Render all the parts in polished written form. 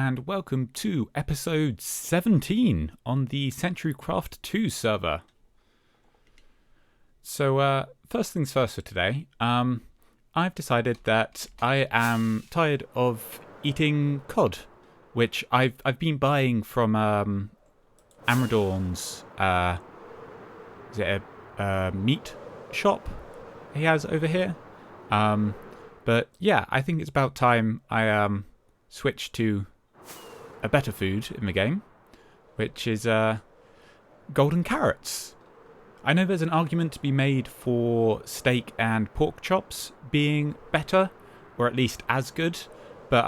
and welcome to episode 17 on the Centricraft-2 server. So, first things first for today, I've decided that I am tired of eating cod, which I've been buying from Amadorn's, is it a meat shop he has over here? But yeah, I think it's about time I switch to a better food in the game, which is golden carrots. I know there's an argument to be made for steak and pork chops being better, or at least as good, but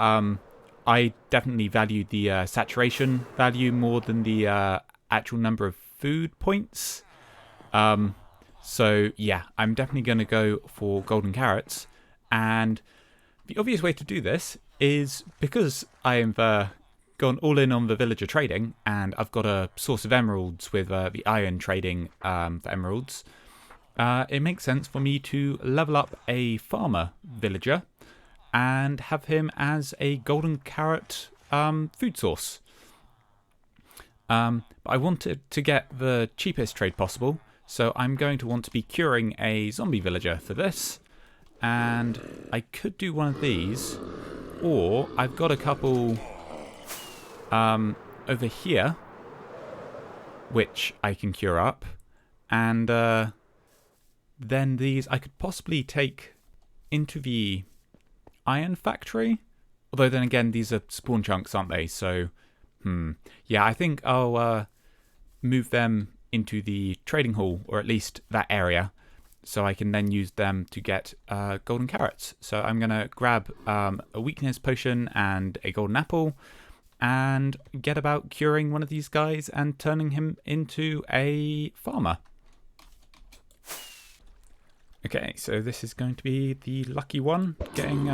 I definitely value the saturation value more than the actual number of food points. So yeah, I'm definitely going to go for golden carrots. And the obvious way to do this is because I've gone all in on the villager trading and I've got a source of emeralds with the iron trading for emeralds, it makes sense for me to level up a farmer villager and have him as a golden carrot food source. But I wanted to get the cheapest trade possible, so I'm going to want to be curing a zombie villager for this. And I could do one of these, or I've got a couple over here, which I can cure up, and then these I could possibly take into the iron factory, although then again these are spawn chunks, aren't they? So, yeah, I think I'll move them into the trading hall, or at least that area, so I can then use them to get golden carrots. So I'm going to grab a weakness potion and a golden apple and get about curing one of these guys and turning him into a farmer. Okay, so this is going to be the lucky one getting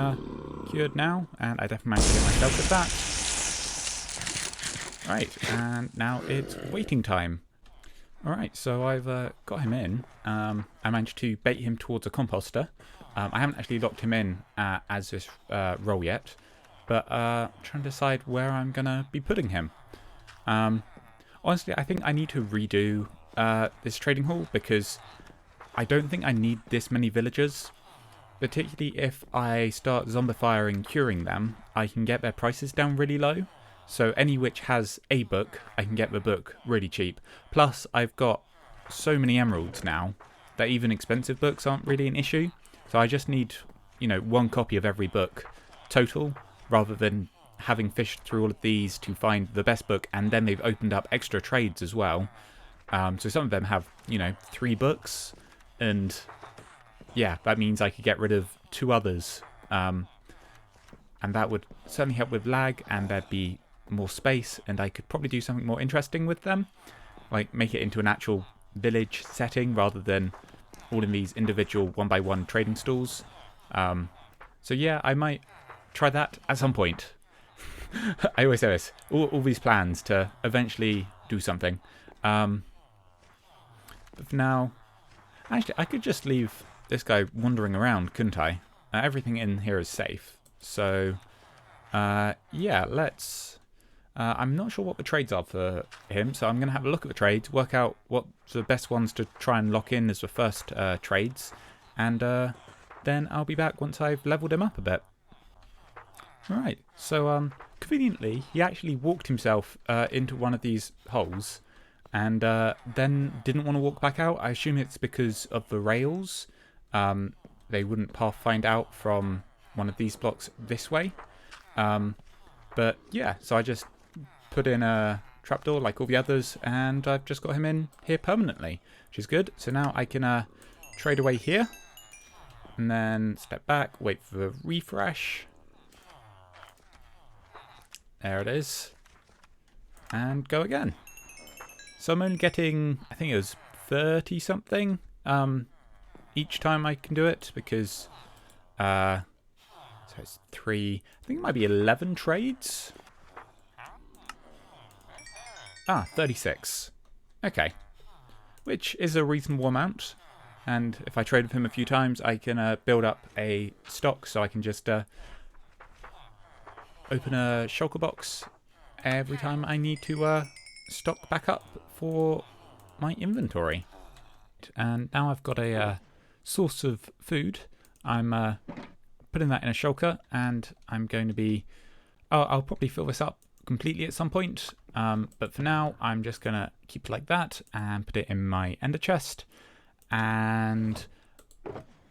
cured now, and I definitely managed to get myself with that. Right, and now it's waiting time. Alright, so I've got him in. I managed to bait him towards a composter. I haven't actually locked him in as this role yet, but trying to decide where I'm going to be putting him. Honestly, I think I need to redo this trading hall because I don't think I need this many villagers. Particularly if I start zombifying and curing them, I can get their prices down really low. So any which has a book, I can get the book really cheap. Plus, I've got so many emeralds now that even expensive books aren't really an issue. So I just need, one copy of every book total, rather than having fished through all of these to find the best book. And then they've opened up extra trades as well. So some of them have, 3 books. And yeah, that means I could get rid of 2 others. And that would certainly help with lag, and there'd be more space, and I could probably do something more interesting with them, like make it into an actual village setting rather than all in these individual 1x1 trading stalls. So yeah, I might try that at some point. I always say this, all these plans to eventually do something. But for now, actually I could just leave this guy wandering around, couldn't I? Everything in here is safe, so yeah, let's I'm not sure what the trades are for him, so I'm going to have a look at the trades, work out what the best ones to try and lock in as the first trades, and then I'll be back once I've leveled him up a bit. Alright, so conveniently, he actually walked himself into one of these holes, and then didn't want to walk back out. I assume it's because of the rails. They wouldn't find out from one of these blocks this way. But yeah, so I just put in a trapdoor like all the others, and I've just got him in here permanently, which is good. So now I can trade away here, and then step back, wait for the refresh. There it is. And go again. So I'm only getting, I think it was 30 something each time I can do it, because so it's 3, I think it might be 11 trades. 36. Okay. Which is a reasonable amount. And if I trade with him a few times, I can build up a stock, so I can just open a shulker box every time I need to stock back up for my inventory. And now I've got a source of food. I'm putting that in a shulker, and I'm going to be... I'll probably fill this up completely at some point, but for now I'm just going to keep it like that and put it in my ender chest. And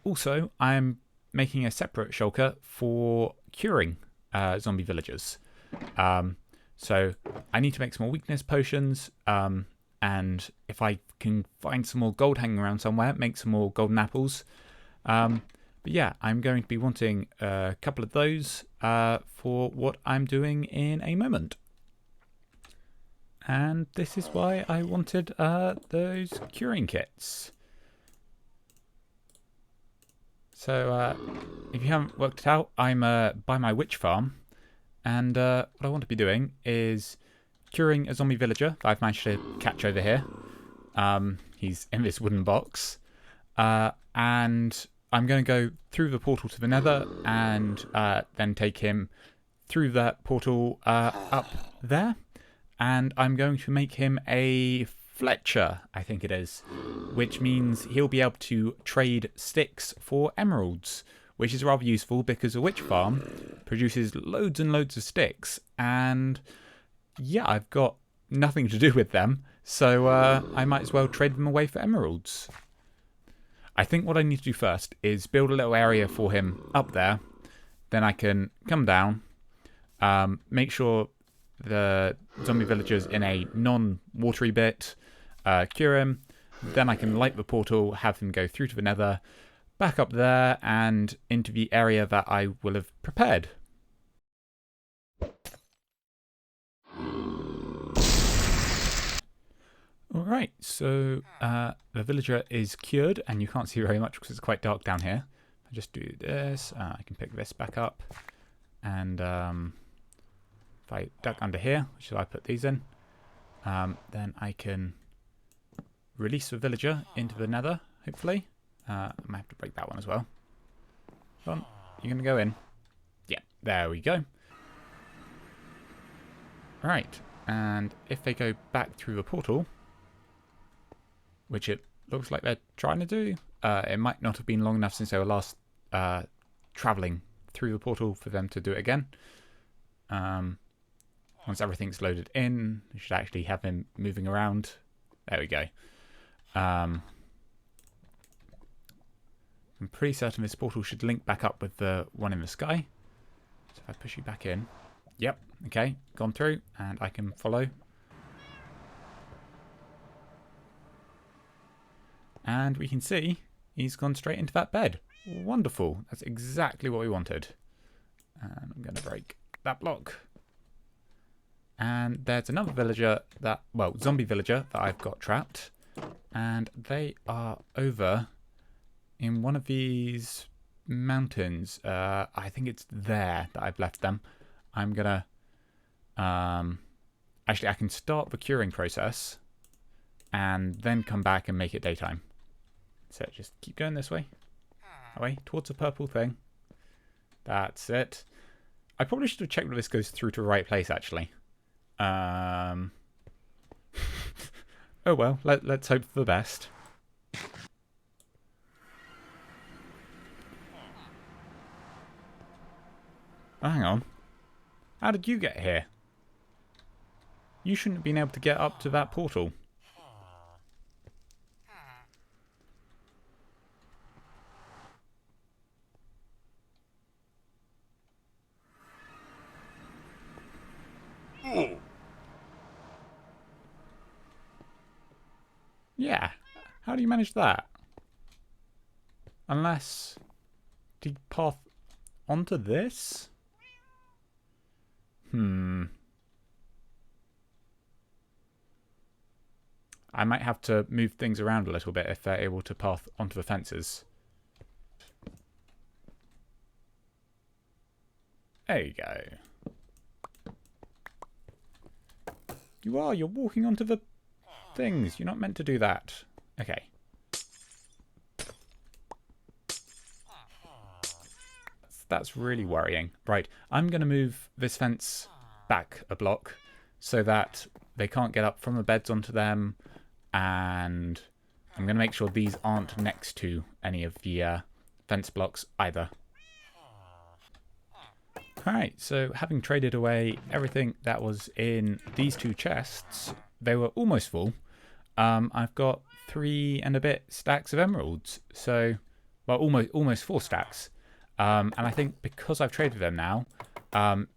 also I'm making a separate shulker for curing zombie villagers. So I need to make some more weakness potions, and if I can find some more gold hanging around somewhere, make some more golden apples. But yeah, I'm going to be wanting a couple of those for what I'm doing in a moment. And this is why I wanted those curing kits. So if you haven't worked it out, I'm by my witch farm. And what I want to be doing is curing a zombie villager that I've managed to catch over here. He's in this wooden box. And I'm going to go through the portal to the nether and then take him through that portal up there. And I'm going to make him a Fletcher, I think it is, which means he'll be able to trade sticks for emeralds, which is rather useful because a witch farm produces loads and loads of sticks. And yeah, I've got nothing to do with them, so I might as well trade them away for emeralds. I think what I need to do first is build a little area for him up there. Then I can come down, make sure the zombie villager's in a non-watery bit, cure him. Then I can light the portal, have him go through to the nether, back up there, and into the area that I will have prepared. Alright, so the villager is cured, and you can't see very much because it's quite dark down here. I just do this, I can pick this back up, and if I duck under here, which is why I put these in, then I can release the villager into the nether, hopefully. I might have to break that one as well. Come on, you're going to go in. Yeah, there we go. Right, and if they go back through the portal, which it looks like they're trying to do, it might not have been long enough since they were last travelling through the portal for them to do it again. Once everything's loaded in, you should actually have him moving around. There we go. I'm pretty certain this portal should link back up with the one in the sky. So if I push you back in. Yep, okay, gone through, and I can follow. And we can see he's gone straight into that bed. Wonderful. That's exactly what we wanted. And I'm going to break that block. And there's another villager that, well, zombie villager that I've got trapped. And they are over in one of these mountains. I think it's there that I've left them. I'm going to... actually, I can start the curing process and then come back and make it daytime. So just keep going this way. Away, towards the purple thing. That's it. I probably should have checked that this goes through to the right place, actually. Oh well, let's hope for the best. Oh, hang on. How did you get here? You shouldn't have been able to get up to that portal. Yeah, how do you manage that? Unless... did you path onto this? I might have to move things around a little bit if they're able to path onto the fences. There you go. You're walking onto the things. You're not meant to do that. Okay. that's really worrying. Right, I'm going to move this fence back a block so that they can't get up from the beds onto them, and I'm going to make sure these aren't next to any of the fence blocks either. Alright, so having traded away everything that was in these two chests, they were almost full. I've got 3 and a bit stacks of emeralds, so, well, almost 4 stacks. And I think because I've traded them now,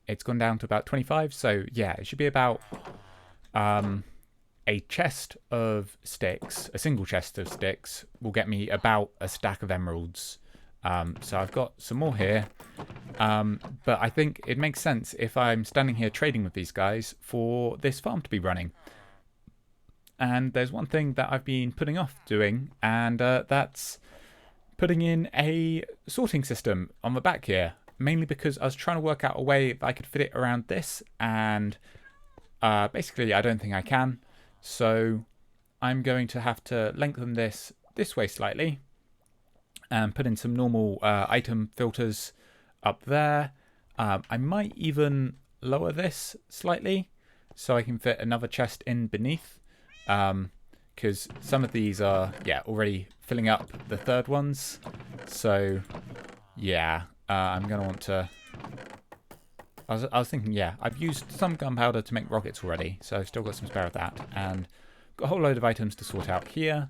it's gone down to about 25, so yeah, it should be about a chest of sticks, a single chest of sticks, will get me about a stack of emeralds. So I've got some more here, but I think it makes sense if I'm standing here trading with these guys for this farm to be running. And there's one thing that I've been putting off doing, and that's putting in a sorting system on the back here, mainly because I was trying to work out a way that I could fit it around this, and basically I don't think I can. So I'm going to have to lengthen this way slightly, and put in some normal item filters up there. I might even lower this slightly so I can fit another chest in beneath, because some of these are already filling up the third ones. So yeah, I'm going to want to... I was thinking, yeah, I've used some gunpowder to make rockets already, so I've still got some spare of that, and got a whole load of items to sort out here.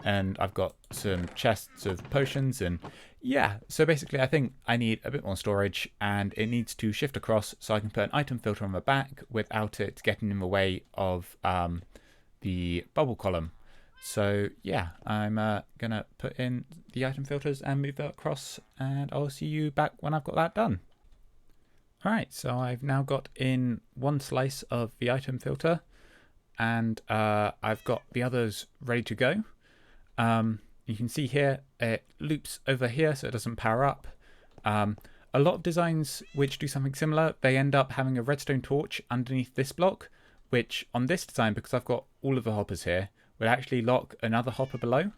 And I've got some chests of potions, and yeah, so basically I think I need a bit more storage, and it needs to shift across so I can put an item filter on the back without it getting in the way of the bubble column. So yeah, I'm gonna put in the item filters and move that across, and I'll see you back when I've got that done. Alright, so I've now got in 1 slice of the item filter, and I've got the others ready to go. You can see here it loops over here so it doesn't power up. A lot of designs which do something similar, they end up having a redstone torch underneath this block, which on this design, because I've got all of the hoppers here, would actually lock another hopper below.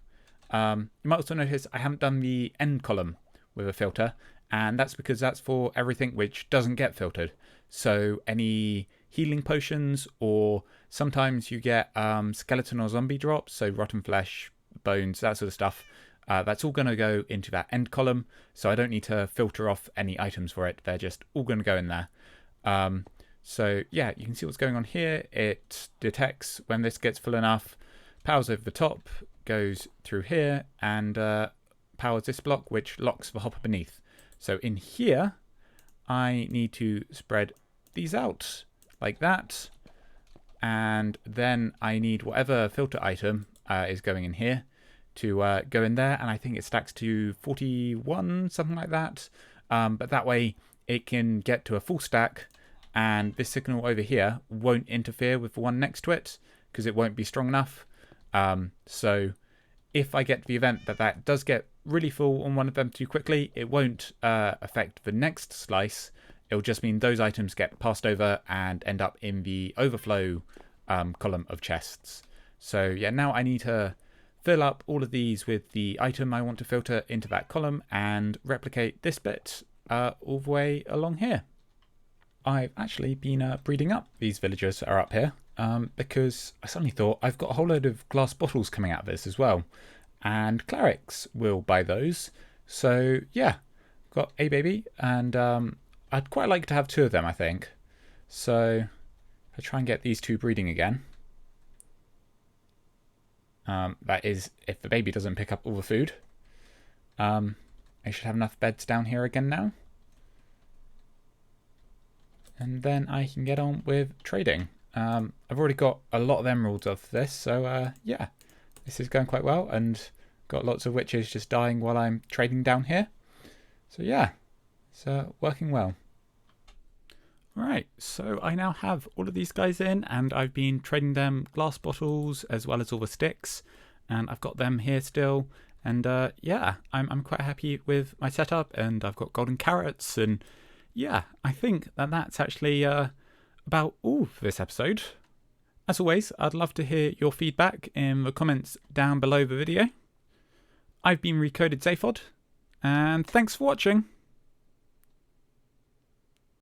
You might also notice I haven't done the end column with a filter, and that's because that's for everything which doesn't get filtered. So any healing potions, or sometimes you get skeleton or zombie drops, so rotten flesh, bones, that sort of stuff, that's all going to go into that end column, so I don't need to filter off any items for it. They're just all going to go in there. So yeah, you can see what's going on here. It detects when this gets full enough, powers over the top, goes through here, and powers this block, which locks the hopper beneath. So in here I need to spread these out like that, and then I need whatever filter item is going in here to go in there, and I think it stacks to 41, something like that. But that way it can get to a full stack, and this signal over here won't interfere with the one next to it because it won't be strong enough. So if I get to the event that does get really full on one of them too quickly, it won't affect the next slice. It'll just mean those items get passed over and end up in the overflow column of chests. So yeah, now I need to fill up all of these with the item I want to filter into that column and replicate this bit all the way along here. I've actually been breeding up these villagers that are up here because I suddenly thought I've got a whole load of glass bottles coming out of this as well, and clerics will buy those. So yeah, got a baby, and I'd quite like to have 2 of them, I think. So I'll try and get these 2 breeding again. That is, if the baby doesn't pick up all the food. I should have enough beds down here again now. And then I can get on with trading. I've already got a lot of emeralds off this, so yeah, this is going quite well, and got lots of witches just dying while I'm trading down here. So yeah, it's working well. Right, so I now have all of these guys in, and I've been trading them glass bottles as well as all the sticks, and I've got them here still, and yeah, I'm quite happy with my setup, and I've got golden carrots, and yeah, I think that's actually about all for this episode. As always, I'd love to hear your feedback in the comments down below the video. I've been Recoded Zaphod, and thanks for watching.